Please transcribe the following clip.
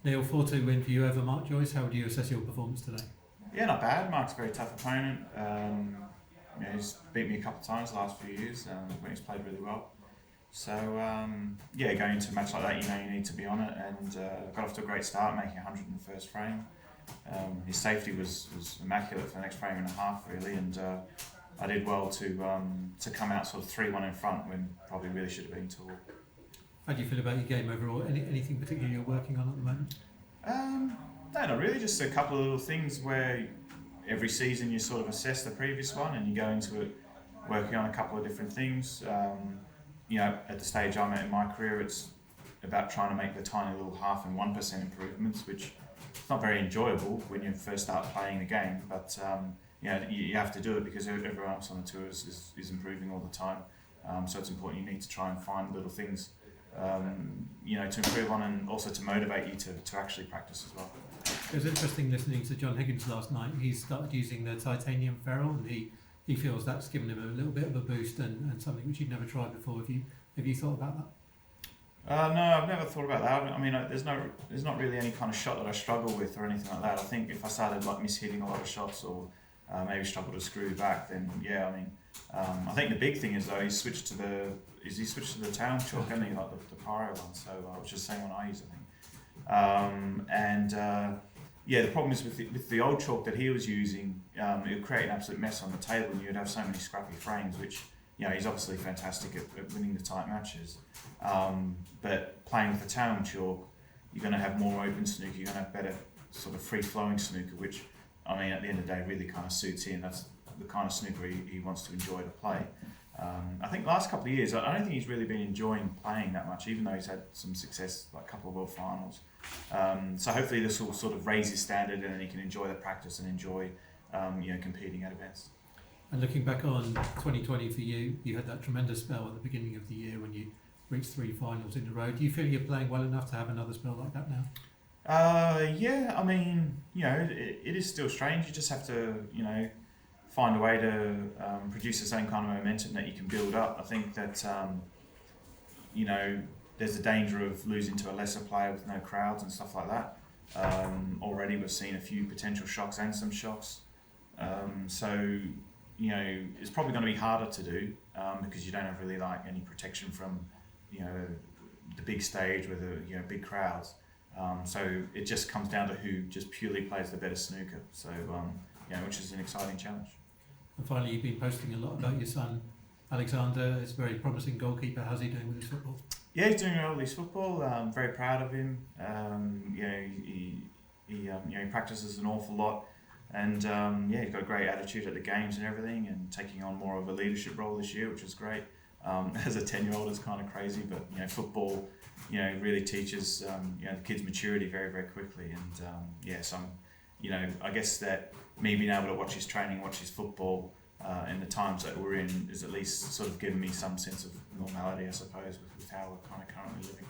Neil, 4-2 win for you over Mark Joyce. How would you assess your performance today? Yeah, not bad. Mark's a very tough opponent. He's beat me a couple of times the last few years when he's played really well. So, going into a match like that, you need to be on it, and got off to a great start, making 100 in the first frame. His safety was immaculate for the next frame and a half, really, and I did well to come out sort of 3-1 in front when probably really should have been 2. How do you feel about your game overall? Anything particularly you're working on at the moment? No, not really. Just a couple of little things where every season you sort of assess the previous one and you go into it working on a couple of different things. At the stage I'm at in my career, it's about trying to make the tiny little 0.5% and 1% improvements, which is not very enjoyable when you first start playing the game. But you have to do it because everyone else on the tour is improving all the time. So it's important. You need to try and find little things to improve on, and also to motivate you to actually practice as well. It was interesting listening to John Higgins last night. He started using the titanium ferrule, and he feels that's given him a little bit of a boost and something which he'd never tried before. Have you thought about that? No, I've never thought about that. I mean, there's not really any kind of shot that I struggle with or anything like that. I think if I started mishitting a lot of shots or maybe struggle to screw back, then I think the big thing is though he switched to the town chalk, hasn't he, like the pyro one? So which is the same one I use, I think. The problem is with the old chalk that he was using, it would create an absolute mess on the table, and you'd have so many scrappy frames, which he's obviously fantastic at winning the tight matches. But playing with the town chalk, you're going to have more open snooker, you're going to have better sort of free-flowing snooker, which, at the end of the day, really kind of suits him. That's the kind of snooker he wants to enjoy to play. I think the last couple of years, I don't think he's really been enjoying playing that much, even though he's had some success, like a couple of world finals. So hopefully this will sort of raise his standard, and then he can enjoy the practice and enjoy, competing at events. And looking back on 2020 for you, you had that tremendous spell at the beginning of the year when you reached 3 finals in a row. Do you feel you're playing well enough to have another spell like that now? It is still strange. You just have to, find a way to produce the same kind of momentum that you can build up. I think that, there's a danger of losing to a lesser player with no crowds and stuff like that. Already we've seen a few potential shocks and some shocks. It's probably going to be harder to do because you don't have really any protection from, the big stage with big crowds. So it just comes down to who just purely plays the better snooker. So, which is an exciting challenge. And finally, you've been posting a lot about your son, Alexander. He's a very promising goalkeeper. How's he doing with his football? Yeah, he's doing well with his football. I'm very proud of him. He practices an awful lot, and he's got a great attitude at the games and everything, and taking on more of a leadership role this year, which is great. As a 10-year-old, it's kind of crazy, but football, really teaches the kids maturity very, very quickly, and so I guess that me being able to watch his training, watch his football, in the times that we're in, is at least sort of given me some sense of normality, I suppose, with how we're kind of currently living.